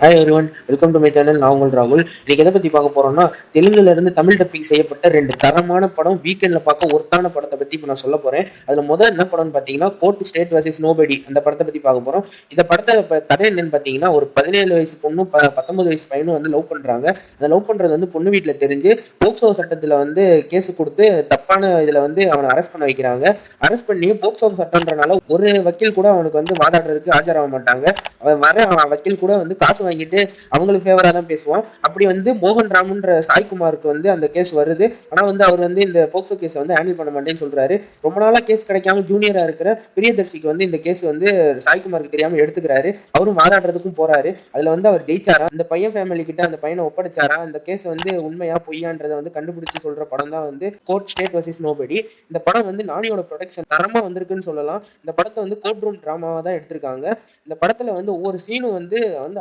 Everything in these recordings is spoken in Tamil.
Hi everyone, welcome to my channel. நான் உங்கள் ராகுல். இன்னைக்கு எதை பற்றி பார்க்க போறோம்னா, தெலுங்குல இருந்து தமிழ் டப்பிங் செய்யப்பட்ட 2 தரமான படம் வீக்கெண்டில் பார்க்க ஒர்த்தான படத்தை பற்றி இப்போ நான் சொல்ல போறேன். அதில் முதல் என்ன படம்னு பார்த்தீங்கன்னா, கோர்ட் ஸ்டேட் வர்சஸ் நோபடி அந்த படத்தை பற்றி பார்க்க போறோம். இந்த படத்தை கதை என்னன்னு பார்த்தீங்கன்னா, ஒரு 17 வயசு பொண்ணும் 19 வயசு பையனும் வந்து லவ் பண்றாங்க. அந்த லவ் பண்றது வந்து பொண்ணு வீட்டில் தெரிஞ்சு போக்சோ சட்டத்தில் வந்து கேஸ் கொடுத்து தப்பான இதில் வந்து அவனை அரெஸ்ட் பண்ண வைக்கிறாங்க. அரெஸ்ட் பண்ணி போக்சோ சட்டம்ன்றனால ஒரு வக்கீல் கூட அவனுக்கு வந்து வாதாடுறதுக்கு ஆஜராக மாட்டாங்க. அவன் வக்கீல் கூட வந்து காசு வாங்கிட்டு அவங்களுக்கு ஃபேவரா தான் பேசுவான். அப்படி வந்து மோகன் ராமுன்ற சாய்குமாருக்கு வந்து அந்த கேஸ் வருது. ஆனா வந்து அவர் வந்து இந்த போக்சோ கேஸ் வந்து ஹேண்டில் பண்ண மாட்டேன்னு சொல்றாரு. ரொம்ப நாளா கேஸ் கிடைக்காம ஜூனியரா இருக்கிற பிரியதர்ஷிக்கு வந்து இந்த கேஸ் வந்து சாய்குமாருக்கு தெரியாம எடுத்துக்கிறாரு. அவரும் வாதாடுறதுக்கும் போறாரு. அதுல வந்து அவர் ஜெயிச்சாரா, அந்த பையன் ஃபேமிலி கிட்ட அந்த பையனை ஒப்படைச்சாரா, அந்த கேஸ் வந்து உண்மையா பொய்யான்றதை வந்து கண்டுபிடிச்சு சொல்ற படம் தான் வந்து கோர்ட் ஸ்டேட் வர்சஸ் நோபடி. இந்த படம் வந்து நானியோட ப்ரொடக்ஷன் தரமா வந்திருக்குன்னு சொல்லலாம். இந்த படத்தை வந்து கோர்ட் ரூம் டிராமாவா தான் எடுத்திருக்காங்க. இந்த படத்துல வந்து ஒவ்வொரு சீனும் வந்து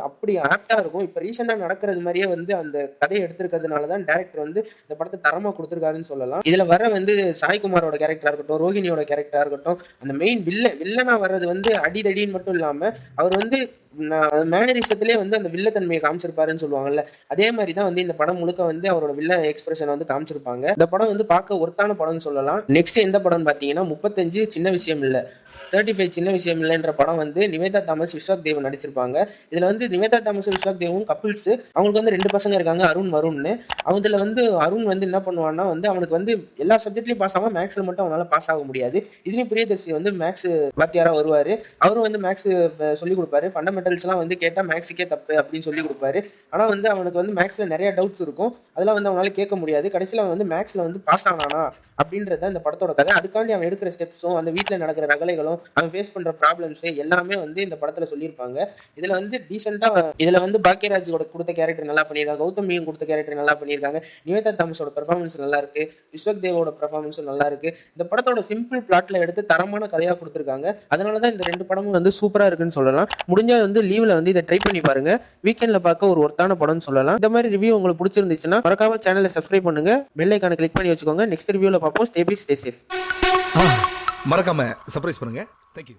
அப்படி ஆப்டா இருக்கும். இப்ப ரீசெண்டா நடக்கிறது மாதிரியே வந்து அந்த கதையை எடுத்திருக்கிறதுனாலதான் டைரக்டர் வந்து இந்த படத்தை தரமா கொடுத்திருக்காருன்னு சொல்லலாம். இதுல வர வந்து சாய்குமாரோட கேரக்டரா இருக்கட்டும், ரோஹிணியோட கேரக்டரா இருக்கட்டும், அந்த மெயின் வில்லனா வர்றது வந்து அடிதடின்னு மட்டும் இல்லாம அவர் வந்து மேனரிசத்திலே வந்து அந்த வில்லத்தன்மையை காமிச்சிருப்பாருன்னு சொல்லுவாங்கல்ல, அதே மாதிரி தான் வந்து இந்த படம் முழுக்க வந்து அவரோட வில்ல எக்ஸ்பிரஷன் வந்து காமிச்சிருப்பாங்க. இந்த படம் வந்து பார்க்க ஒர்த்தான படம்னு சொல்லலாம். நெக்ஸ்ட் எந்த படம்னு பாத்தீங்கன்னா, 35 சின்ன விஷயம் இல்ல, 35 சின்ன விஷயம் இல்லைன்ற படம் வந்து நிவேதா தாமஸ், விஸ்வாக் தேவ் நடிச்சிருப்பாங்க. இதுல வந்து நிவேதா தாமஸ், விஸ்வாக் தேவும் கப்பிள்ஸ். அவங்களுக்கு வந்து 2 பசங்க இருக்காங்க, அருண் வருண்னு. அவதுல வந்து அருண் வந்து என்ன பண்ணுவான்னா வந்து அவனுக்கு வந்து எல்லா சப்ஜெக்ட்லயும் பாஸ் ஆகும், மேக்ஸ்ல மட்டும் அவனால பாஸ் ஆக முடியாது. இதுலயும் பிரியதர்ஷி வந்து மேக்ஸ் வாத்தியாரா வருவாரு. அவரும் வந்து மேக்ஸ் சொல்லி கொடுப்பாரு. ஃபண்டமெண்டல்ஸ் எல்லாம் வந்து கேட்டா மேக்ஸுக்கே தப்பு அப்படின்னு சொல்லி கொடுப்பாரு. ஆனா வந்து அவனுக்கு வந்து மேக்ஸ்ல நிறைய டவுட்ஸ் இருக்கும். அதெல்லாம் வந்து அவனால கேட்க முடியாது. கடைசியில அவன் வந்து மேக்ஸ்ல வந்து பாஸ் ஆனானா அப்படின்றத இந்த படத்தோட கதை. அதுக்காண்டி அவன் எடுக்கிற ஸ்டெப்ஸும் அந்த வீட்டுல நடக்கிற ரகலைகளும் அவன் ஃபேஸ் பண்ற ப்ராப்ளம்ஸ் எல்லாமே வந்து இந்த படத்துல சொல்லியிருப்பாங்க. இதுல வந்து டீசெண்டா இதுல வந்து பாக்கியராஜ் கொடுத்த கேரக்டர் நல்லா பண்ணியிருக்காங்க, கௌதம் மீன் கொடுத்த கேரக்டர் நல்லா பண்ணியிருக்காங்க, நிவேதா தாமஸோட பெர்ஃபார்மன்ஸ் நல்லா இருக்கு, விஸ்வக் தேவோட பெர்ஃபார்மன்ஸும் நல்லா இருக்கு. இந்த படத்தோட சிம்பிள் பிளாட்ல எடுத்து தரமான கதையா கொடுத்திருக்காங்க. அதனாலதான் இந்த 2 படமும் வந்து சூப்பரா இருக்குன்னு சொல்லலாம். முடிஞ்சா வந்து லீவ்ல வந்து இதை ட்ரை பண்ணி பாருங்க. வீக்கெண்ட்ல பார்க்க ஒரு ஒர்த்தான படம்னு சொல்லலாம். இந்த மாதிரி ரிவ்யூ உங்களுக்கு பிடிச்சிருந்துச்சுன்னா மறக்காம சேனலை சப்ஸ்கிரைப் பண்ணுங்க, பெல் ஐகானை கிளிக் பண்ணி வச்சுக்கோங்க. நெக்ஸ்ட் ரிவ்யூல பார்ப்போம். Stay safe. மறக்காம சர்ப்ரைஸ் பண்ணுங்க. தேங்க்யூ.